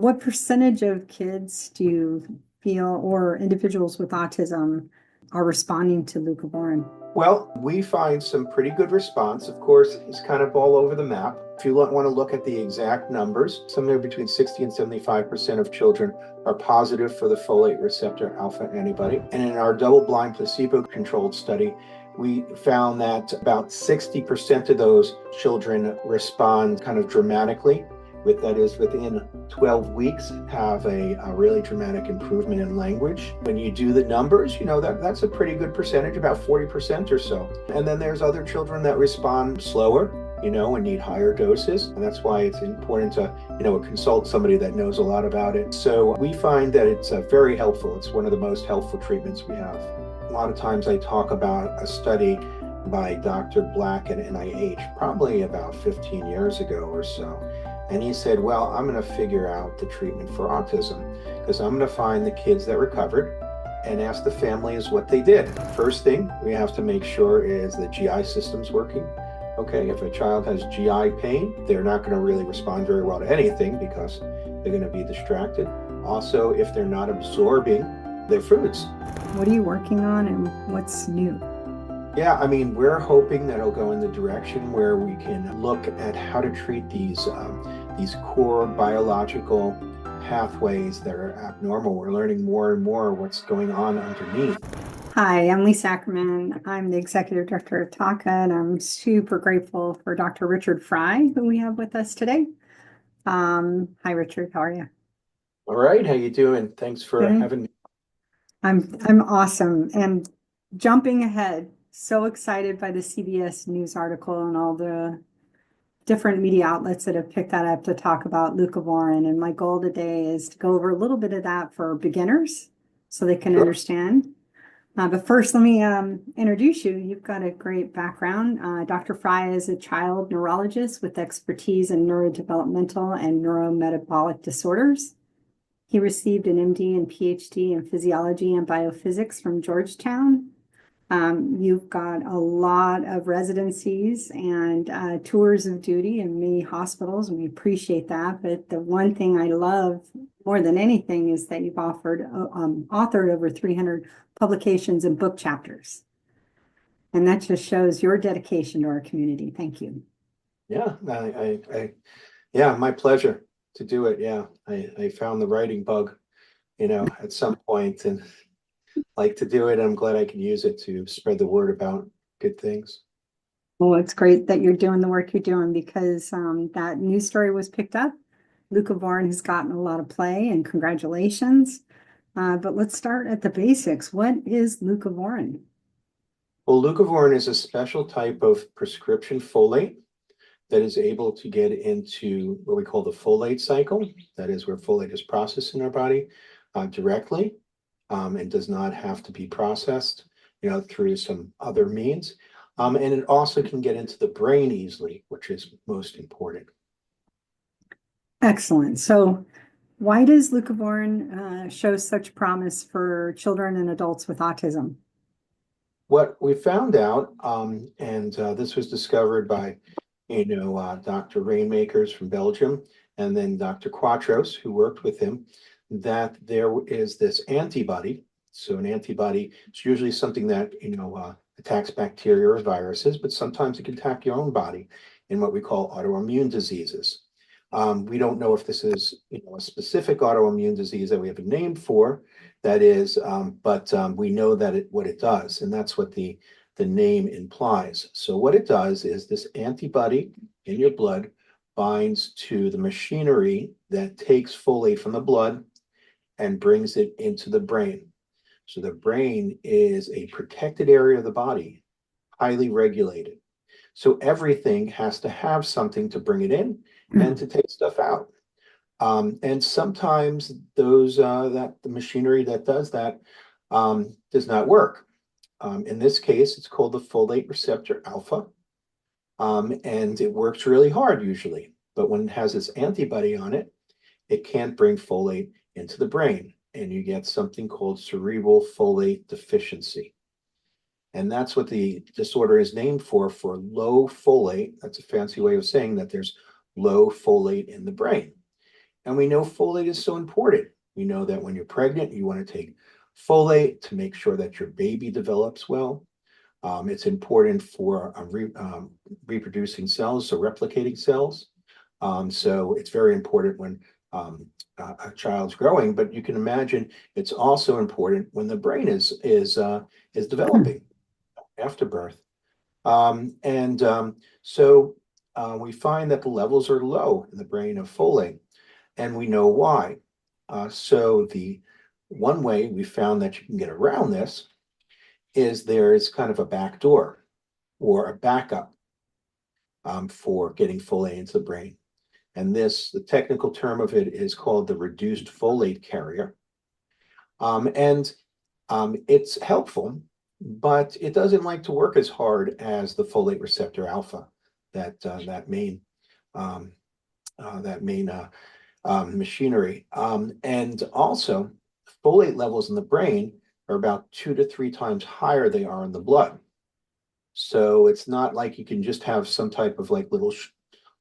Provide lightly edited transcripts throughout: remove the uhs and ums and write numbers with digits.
What percentage of kids do you feel, or individuals with autism, are responding to leucovorin? Well, we find some pretty good response. Of course, it's kind of all over the map. If you want to look at the exact numbers, somewhere between 60 and 75% of children are positive for the folate receptor alpha antibody. And in our double-blind placebo-controlled study, we found that about 60% of those children respond kind of dramatically. That is, within 12 weeks, have a really dramatic improvement in language. When you do the numbers, that's a pretty good percentage, about 40% or so. And then there's other children that respond slower, and need higher doses. And that's why it's important to, consult somebody that knows a lot about it. So we find that it's very helpful. It's one of the most helpful treatments we have. A lot of times I talk about a study by Dr. Black at NIH, probably about 15 years ago or so. And he said, well, I'm going to figure out the treatment for autism because I'm going to find the kids that recovered and ask the families what they did. First thing we have to make sure is the GI system's working. Okay, if a child has GI pain, they're not going to really respond very well to anything because they're going to be distracted. Also, if they're not absorbing their foods. What are you working on and what's new? Yeah, we're hoping that it'll go in the direction where we can look at how to treat these core biological pathways that are abnormal. We're learning more and more what's going on underneath. Hi, I'm Lisa Ackerman. I'm the Executive Director of TACA, and I'm super grateful for Dr. Richard Frye, who we have with us today. Hi, Richard. How are you? All right. How you doing? Thanks for having me. I'm awesome. And jumping ahead, so excited by the CBS News article and all the different media outlets that have picked that up to talk about leucovorin. And my goal today is to go over a little bit of that for beginners so they can understand. But first, let me introduce you. You've got a great background. Dr. Frye is a child neurologist with expertise in neurodevelopmental and neurometabolic disorders. He received an MD and PhD in physiology and biophysics from Georgetown. You've got a lot of residencies and tours of duty in many hospitals, and we appreciate that. But the one thing I love more than anything is that you've authored over 300 publications and book chapters. And that just shows your dedication to our community. Thank you. Yeah, yeah, my pleasure to do it. Yeah, I found the writing bug, at some point and like to do it. I'm glad I can use it to spread the word about good things. Well, it's great that you're doing the work you're doing because that news story was picked up. Leucovorin has gotten a lot of play, and congratulations. But let's start at the basics. What is leucovorin? Well, leucovorin is a special type of prescription folate that is able to get into what we call the folate cycle. That is where folate is processed in our body directly and does not have to be processed, through some other means. And it also can get into the brain easily, which is most important. Excellent. So why does leucovorin show such promise for children and adults with autism? What we found out, and this was discovered by, Dr. Rainmakers from Belgium, and then Dr. Quatros, who worked with him, that there is this antibody. So an antibody is usually something that, attacks bacteria or viruses, but sometimes it can attack your own body in what we call autoimmune diseases. We don't know if this is, a specific autoimmune disease that we have a name for, that is, but we know that what it does, and that's what the name implies. So what it does is this antibody in your blood binds to the machinery that takes folate from the blood and brings it into the brain. So the brain is a protected area of the body, highly regulated. So everything has to have something to bring it in and to take stuff out. And sometimes the machinery that does that does not work. In this case, it's called the folate receptor alpha, and it works really hard usually. But when it has this antibody on it, it can't bring folate into the brain, and you get something called cerebral folate deficiency. And that's what the disorder is named for low folate. That's a fancy way of saying that there's low folate in the brain. And we know folate is so important. We know that when you're pregnant, you want to take folate to make sure that your baby develops well. It's important for reproducing cells, so replicating cells. So it's very important when a child's growing, but you can imagine it's also important when the brain is developing after birth. So we find that the levels are low in the brain of folate, and we know why. So the one way we found that you can get around this is there is kind of a back door or a backup for getting folate into the brain. And the technical term of it is called the reduced folate carrier. It's helpful, but it doesn't like to work as hard as the folate receptor alpha, that main machinery. And also, folate levels in the brain are about 2 to 3 times higher they are in the blood. So it's not like you can just have some type of like little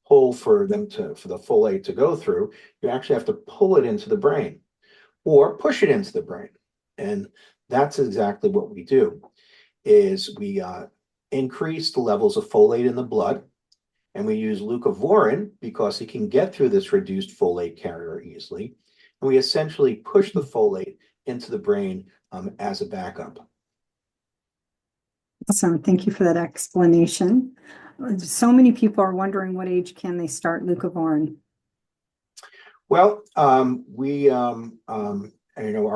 hole for the folate to go through. You actually have to pull it into the brain or push it into the brain. And that's exactly what we do, is we increase the levels of folate in the blood, and we use leucovorin because it can get through this reduced folate carrier easily. And we essentially push the folate into the brain as a backup. Awesome. Thank you for that explanation. So many people are wondering what age can they start leucovorin? Well, our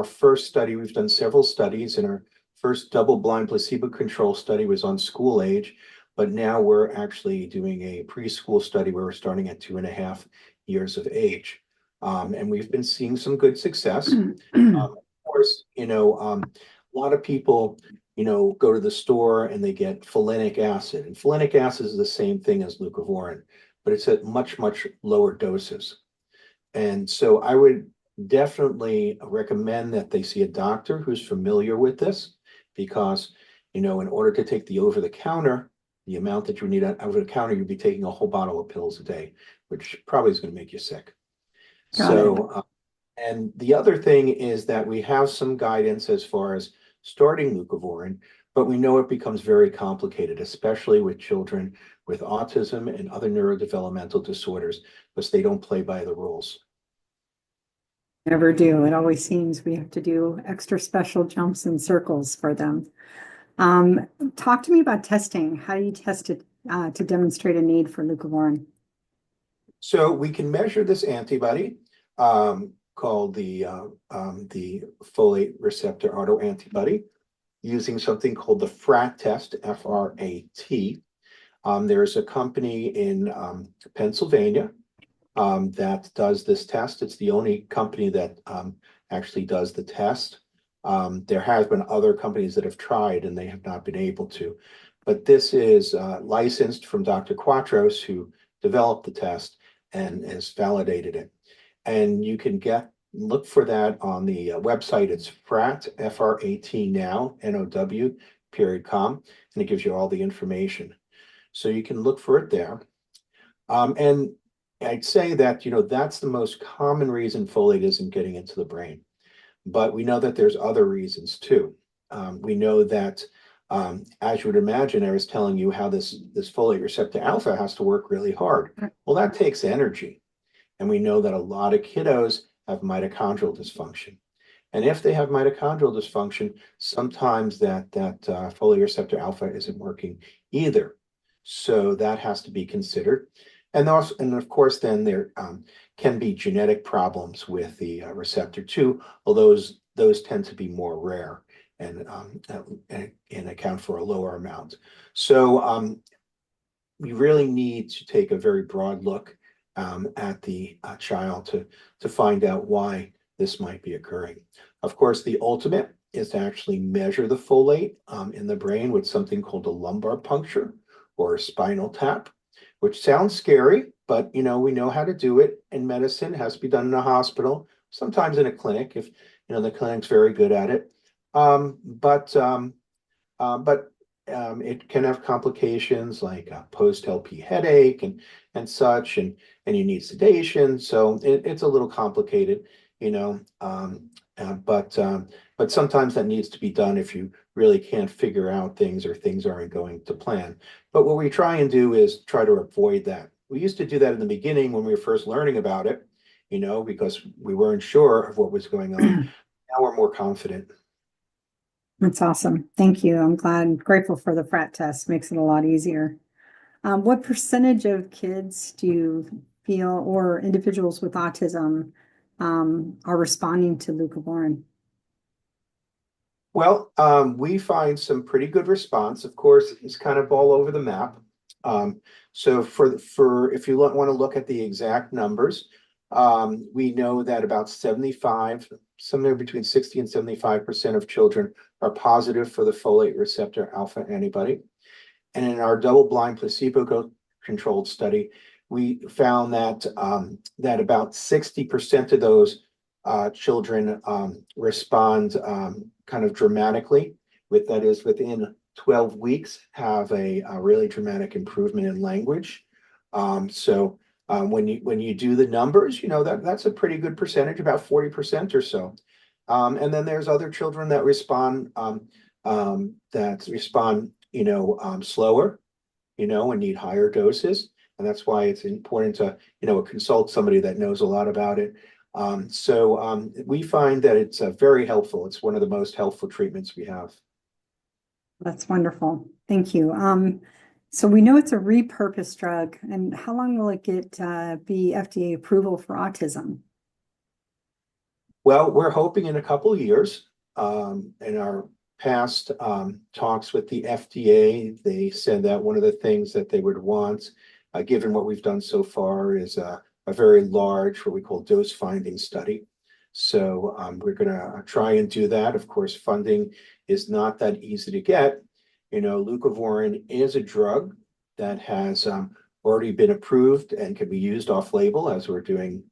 first study, we've done several studies, and our first double-blind placebo-controlled study was on school age, but now we're actually doing a preschool study where we're starting at 2.5 years of age. And we've been seeing some good success. Of course, a lot of people, go to the store and they get folinic acid. And folinic acid is the same thing as leucovorin, but it's at much, much lower doses. And so I would definitely recommend that they see a doctor who's familiar with this, because, in order to take the over-the-counter, the amount that you need over-the-counter, you'd be taking a whole bottle of pills a day, which probably is going to make you sick. And the other thing is that we have some guidance as far as starting leucovorin, but we know it becomes very complicated, especially with children with autism and other neurodevelopmental disorders, because they don't play by the rules. Never do. It always seems we have to do extra special jumps and circles for them. Talk to me about testing. How do you test it to demonstrate a need for leucovorin? So we can measure this antibody called the folate receptor autoantibody using something called the FRAT test, F-R-A-T. There's a company in Pennsylvania that does this test. It's the only company that actually does the test. There has been other companies that have tried and they have not been able to. But this is licensed from Dr. Quatros, who developed the test and has validated it. And you can look for that on the website. It's FRAT, F-R-A-T now, N-O-W, .com, and it gives you all the information. So you can look for it there. And I'd say that, that's the most common reason folate isn't getting into the brain. But we know that there's other reasons too. We know that, as you would imagine, I was telling you how this folate receptor alpha has to work really hard. Well, that takes energy. And we know that a lot of kiddos have mitochondrial dysfunction. And if they have mitochondrial dysfunction, sometimes that folate receptor alpha isn't working either. So that has to be considered. And of course, then there can be genetic problems with the receptor too, although those tend to be more rare and account for a lower amount. So we really need to take a very broad look at the child to find out why this might be occurring. Of course, the ultimate is to actually measure the folate in the brain with something called a lumbar puncture or a spinal tap, which sounds scary, but we know how to do it in medicine. It has to be done in a hospital, sometimes in a clinic if the clinic's very good at it. But it can have complications like a post-LP headache and such, and you need sedation. So it's a little complicated, you know. But sometimes that needs to be done if you really can't figure out things or things aren't going to plan. But what we try and do is try to avoid that. We used to do that in the beginning when we were first learning about it, you know, because we weren't sure of what was going on. Now we're more confident. That's awesome. Thank you. I'm glad, grateful for the frat test. Makes it a lot easier. What percentage of kids do you feel, or individuals with autism, are responding to leucovorin? Well, we find some pretty good response. Of course, it's kind of all over the map. So for if you want to look at the exact numbers, we know that about 75, somewhere between 60 and 75% of children are positive for the folate receptor alpha antibody. And in our double-blind placebo-controlled study, we found that that about 60% of those children respond kind of dramatically, that is within 12 weeks have a really dramatic improvement in language. When you do the numbers, you know that's a pretty good percentage, about 40% or so. And then there's other children that respond slower, you know, and need higher doses. And that's why it's important to, you know, consult somebody that knows a lot about it. We find that it's very helpful. It's one of the most helpful treatments we have. That's wonderful. Thank you. So we know it's a repurposed drug, and how long will it get be FDA approval for autism? Well, we're hoping in a couple of years. In our past talks with the FDA, they said that one of the things that they would want, given what we've done so far, is a very large, what we call dose finding study. So we're going to try and do that. Of course, funding is not that easy to get. You know, leucovorin is a drug that has already been approved and can be used off-label, as we're doing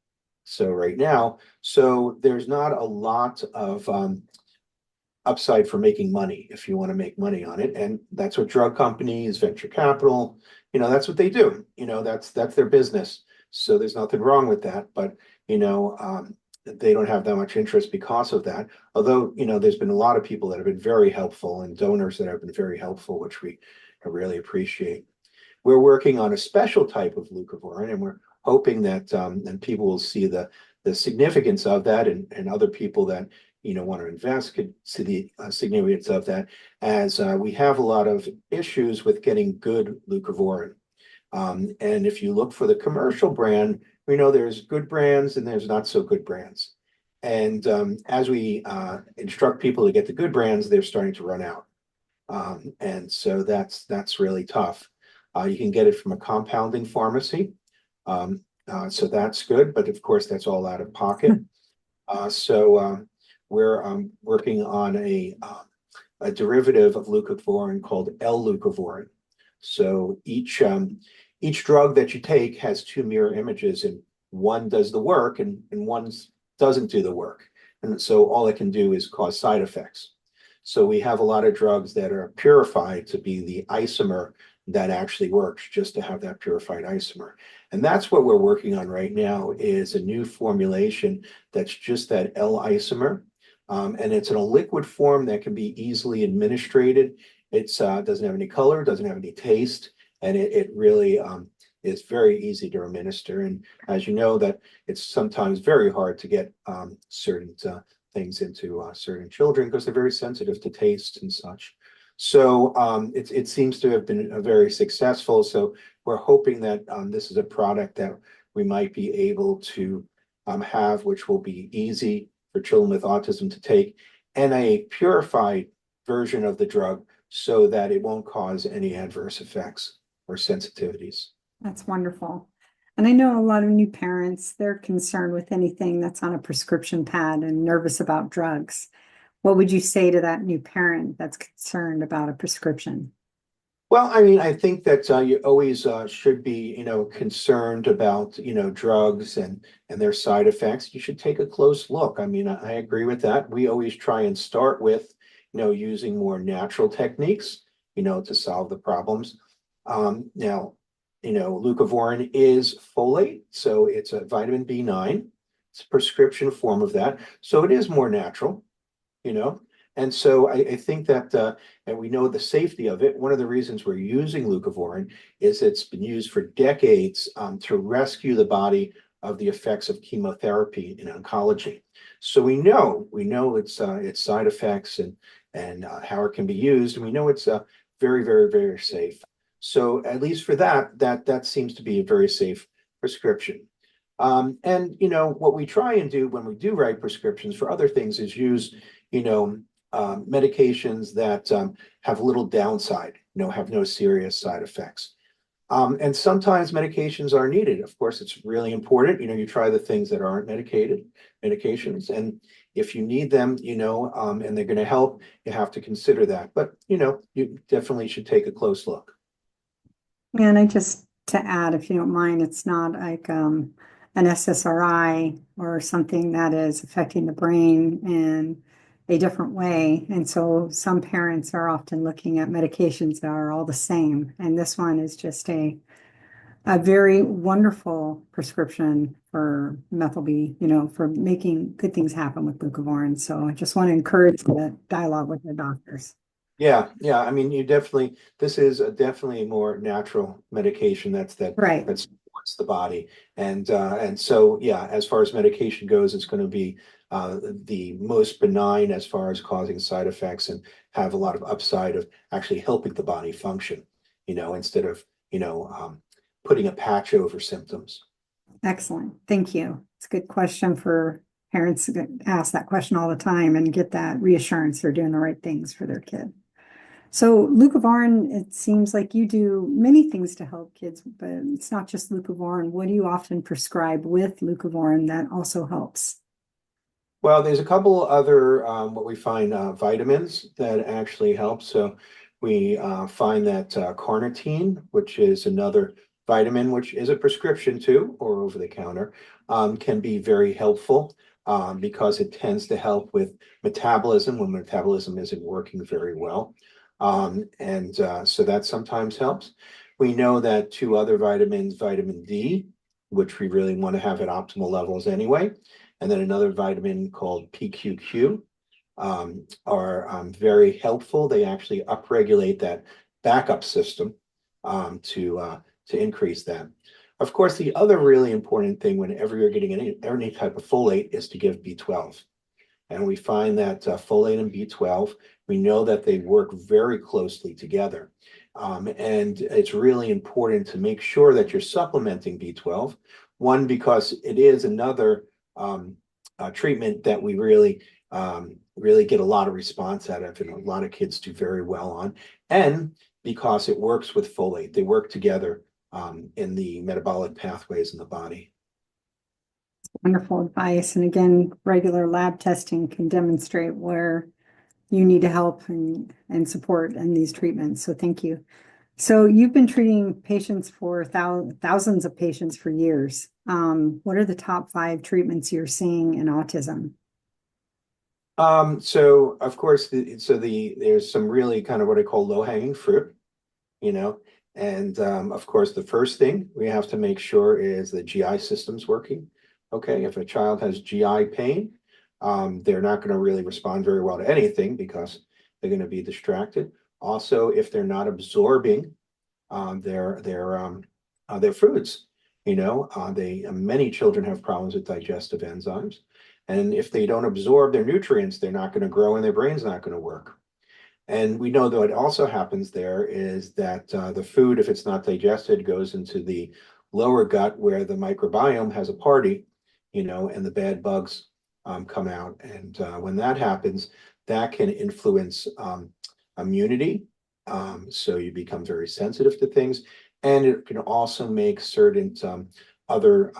so right now. So there's not a lot of upside for making money if you want to make money on it. And that's what drug companies, venture capital, you know, that's what they do. You know, that's their business. So there's nothing wrong with that. But, you know, they don't have that much interest because of that. Although, you know, there's been a lot of people that have been very helpful and donors that have been very helpful, which we really appreciate. We're working on a special type of leucovorin, and we're hoping that and people will see the significance of that, and other people that, you know, want to invest could see the significance of that, as we have a lot of issues with getting good leucovorin. And if you look for the commercial brand, we know there's good brands and there's not so good brands. And as we instruct people to get the good brands, they're starting to run out. And so that's really tough. You can get it from a compounding pharmacy. So that's good, but of course that's all out of pocket. We're working on a derivative of leucovorin called L-leucovorin. So each drug that you take has two mirror images, and one does the work and one doesn't do the work. And so all it can do is cause side effects. So we have a lot of drugs that are purified to be the isomer that actually works, just to have that purified isomer. And that's what we're working on right now, is a new formulation that's just that L isomer. And it's in a liquid form that can be easily administered. It doesn't have any color, doesn't have any taste, and it really is very easy to administer. And as you know, that it's sometimes very hard to get certain things into certain children because they're very sensitive to taste and such. So it seems to have been very successful. So we're hoping that this is a product that we might be able to have, which will be easy for children with autism to take, and a purified version of the drug so that it won't cause any adverse effects or sensitivities. That's wonderful. And I know a lot of new parents, they're concerned with anything that's on a prescription pad and nervous about drugs. What would you say to that new parent that's concerned about a prescription? Well, I mean, I think that you always should be, you know, concerned about, you know, drugs and their side effects. You should take a close look. I mean, I agree with that. We always try and start with, you know, using more natural techniques, to solve the problems. Now, leucovorin is folate, so it's a vitamin B9. It's a prescription form of that. So it is more natural, you know. And so I think that, and we know the safety of it. One of the reasons we're using leucovorin is it's been used for decades to rescue the body of the effects of chemotherapy in oncology. So we know its side effects and how it can be used, and we know it's very, very, very safe. So at least for that seems to be a very safe prescription. And what we try and do when we do write prescriptions for other things is use medications that have little downside, have no serious side effects. And sometimes medications are needed. Of course, it's really important. You try the things that aren't medications. And if you need them, and they're going to help, you have to consider that. But, you definitely should take a close look. And I just to add, if you don't mind, it's not like an SSRI or something that is affecting the brain in a different way. And so some parents are often looking at medications that are all the same. And this one is just a very wonderful prescription for methyl B, for making good things happen with leucovorin. So I just want to encourage the dialogue with the doctors. Yeah. I mean, this is definitely a more natural medication that Right. supports the body. And so, yeah, as far as medication goes, it's going to be the most benign as far as causing side effects and have a lot of upside of actually helping the body function, instead of, putting a patch over symptoms. Excellent. Thank you. It's a good question for parents to ask that question all the time and get that reassurance they're doing the right things for their kid. So leucovorin, it seems like you do many things to help kids, but it's not just leucovorin. What do you often prescribe with leucovorin that also helps? Well, there's a couple other what we find vitamins that actually help. So we find that carnitine, which is another vitamin, which is a prescription too, or over the counter, can be very helpful because it tends to help with metabolism when metabolism isn't working very well. So that sometimes helps. We know that two other vitamins, vitamin D, which we really want to have at optimal levels anyway, and then another vitamin called PQQ are very helpful. They actually upregulate that backup system to increase that. Of course, the other really important thing whenever you're getting any type of folate is to give B12. And we find that folate and B12, we know that they work very closely together. And it's really important to make sure that you're supplementing B12. One, because it is another treatment that we really get a lot of response out of, and a lot of kids do very well on. And because it works with folate, they work together in the metabolic pathways in the body. Wonderful advice. And again, regular lab testing can demonstrate where you need to help and support in these treatments. So thank you. So you've been treating patients for thousands of patients for years. What are the top 5 treatments you're seeing in autism? So of course, there's some really kind of what I call low-hanging fruit, and of course, the first thing we have to make sure is the GI system's working. Okay, if a child has GI pain, they're not going to really respond very well to anything because they're going to be distracted. Also, if they're not absorbing their foods, many children have problems with digestive enzymes, and if they don't absorb their nutrients, they're not going to grow and their brain's not going to work. And we know that what also happens there is that the food, if it's not digested, goes into the lower gut where the microbiome has a party, and the bad bugs come out. And when that happens, that can influence immunity. So you become very sensitive to things. And it can also make certain other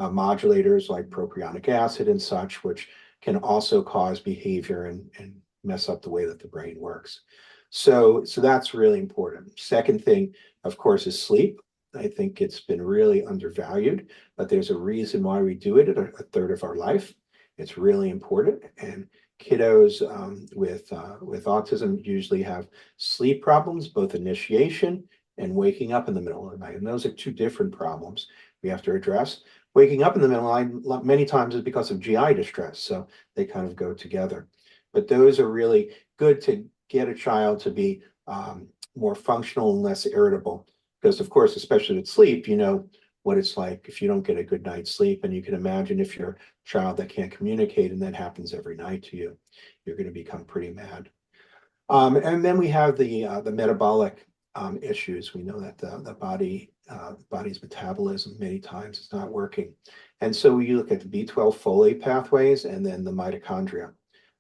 modulators like propionic acid and such, which can also cause behavior and mess up the way that the brain works. So that's really important. Second thing, of course, is sleep. I think it's been really undervalued, but there's a reason why we do it at a third of our life. It's really important. And kiddos with autism usually have sleep problems, both initiation and waking up in the middle of the night. And those are two different problems we have to address. Waking up in the middle of the night many times is because of GI distress, so they kind of go together. But those are really good to get a child to be more functional and less irritable. Because of course, especially with sleep, you know what it's like if you don't get a good night's sleep. And you can imagine if you're a child that can't communicate and that happens every night to you, you're going to become pretty mad. And then we have the metabolic issues. We know that the body's metabolism many times is not working. And so we look at the B12 folate pathways and then the mitochondria.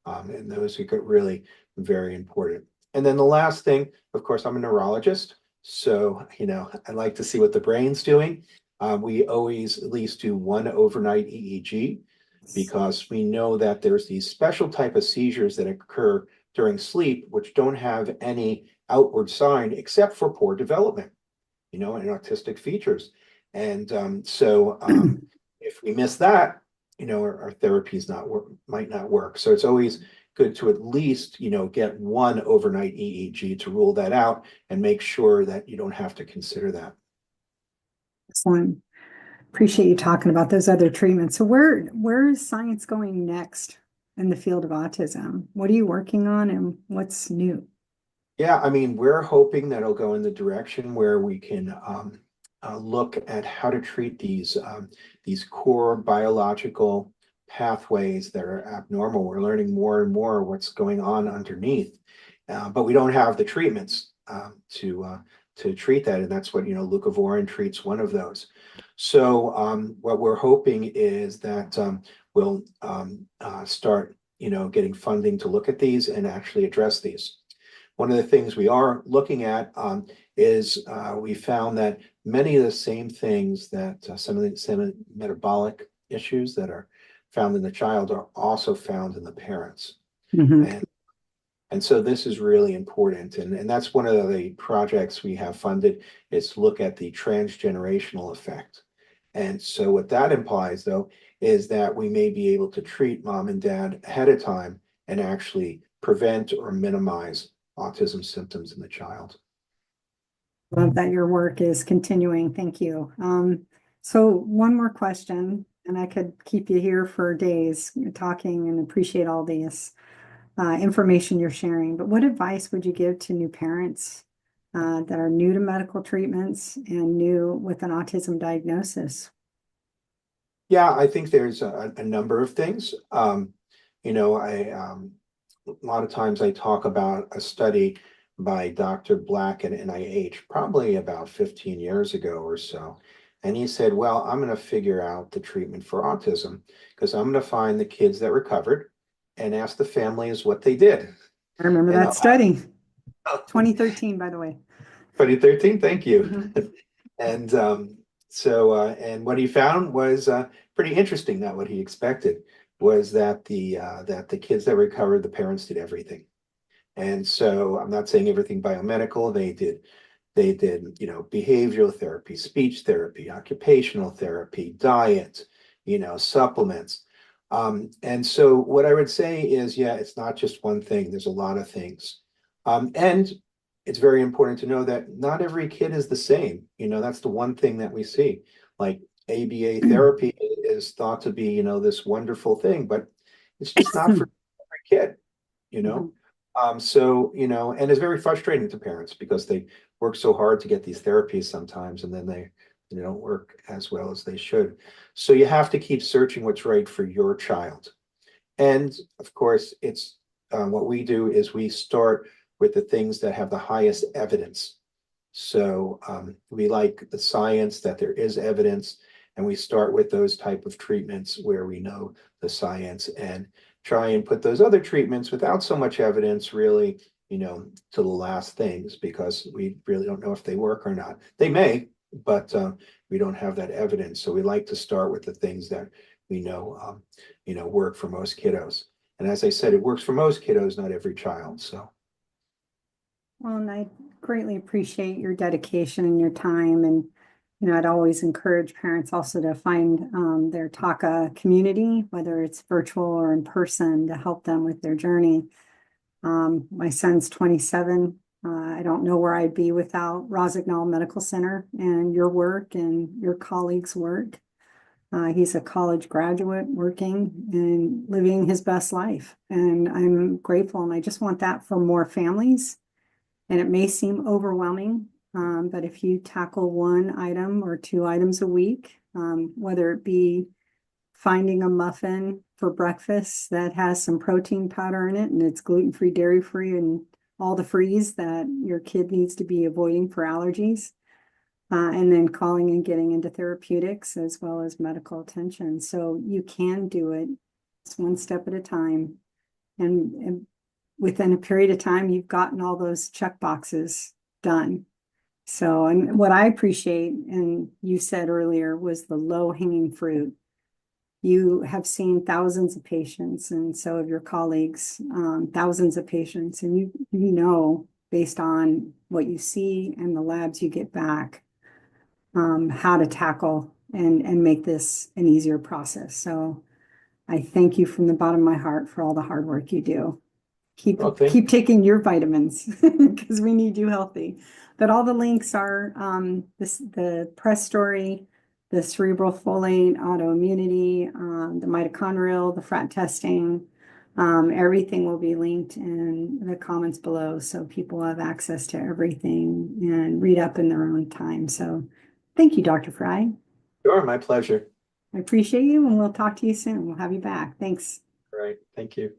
And those are really very important. And then the last thing, of course, I'm a neurologist. So, you know, I like to see what the brain's doing. We always at least do one overnight EEG because we know that there's these special type of seizures that occur during sleep, which don't have any outward sign except for poor development, you know, and autistic features. And if we miss that, you know, our therapies might not work. So it's always good to at least, you know, get one overnight EEG to rule that out and make sure that you don't have to consider that. Excellent. Appreciate you talking about those other treatments. So where is science going next in the field of autism? What are you working on and what's new? Yeah, I mean, we're hoping that it'll go in the direction where we can look at how to treat these core biological pathways that are abnormal. We're learning more and more what's going on underneath, but we don't have the treatments to treat that, and that's what, you know, LEUCOVORIN treats one of those. So what we're hoping is that we'll start, you know, getting funding to look at these and actually address these. One of the things we are looking at is we found that many of the same things that some of the metabolic issues that are found in the child are also found in the parents. Mm-hmm. And so this is really important. And that's one of the projects we have funded is to look at the transgenerational effect. And so what that implies, though, is that we may be able to treat mom and dad ahead of time and actually prevent or minimize autism symptoms in the child. Love that your work is continuing. Thank you. So one more question, and I could keep you here for days talking and appreciate all this information you're sharing. But what advice would you give to new parents that are new to medical treatments and new with an autism diagnosis? Yeah, I think there's a number of things. You know, a lot of times I talk about a study by Dr. Black at NIH, probably about 15 years ago or so. And he said, well, I'm going to figure out the treatment for autism because I'm going to find the kids that recovered and ask the families what they did. I remember And that study, 2013, by the way. 2013, thank you. Mm-hmm. And and what he found was pretty interesting. Not what he expected was that the kids that recovered, the parents did everything. And so I'm not saying everything biomedical. They did, you know, behavioral therapy, speech therapy, occupational therapy, diet, you know, supplements. And so what I would say is, yeah, it's not just one thing. There's a lot of things. And it's very important to know that not every kid is the same. You know, that's the one thing that we see. Like ABA therapy is thought to be, you know, this wonderful thing, but it's just not for every kid, you know. So, you know, and it's very frustrating to parents because they work so hard to get these therapies sometimes, and then they don't work as well as they should. So you have to keep searching what's right for your child. And of course, it's what we do is we start with the things that have the highest evidence. So we like the science that there is evidence, and we start with those type of treatments where we know the science and try and put those other treatments without so much evidence really, you know, to the last things because we really don't know if they work or not. They may, but we don't have that evidence. So we like to start with the things that we know, you know, work for most kiddos. And as I said, it works for most kiddos, not every child. So. Well, and I greatly appreciate your dedication and your time and I'd always encourage parents also to find their TACA community, whether it's virtual or in person, to help them with their journey. My son's 27. I don't know where I'd be without Rosignol Medical Center and your work and your colleagues' work. He's a college graduate working and living his best life. And I'm grateful. And I just want that for more families. And it may seem overwhelming, but if you tackle one item or two items a week, whether it be finding a muffin for breakfast that has some protein powder in it and it's gluten-free, dairy-free, and all the frees that your kid needs to be avoiding for allergies, and then calling and getting into therapeutics as well as medical attention. So you can do it. It's one step at a time. And within a period of time, you've gotten all those check boxes done. So, and what I appreciate, and you said earlier, was the low-hanging fruit. You have seen thousands of patients, and so have your colleagues, thousands of patients, and you know, based on what you see and the labs you get back, how to tackle and make this an easier process. So I thank you from the bottom of my heart for all the hard work you do. Keep taking your vitamins because we need you healthy. But all the links are the press story, the cerebral folate, autoimmunity, the mitochondrial, the frat testing. Everything will be linked in the comments below, so people have access to everything and read up in their own time. So thank you, Dr. Frye. Sure, my pleasure. I appreciate you, and we'll talk to you soon. We'll have you back. Thanks. All right, thank you.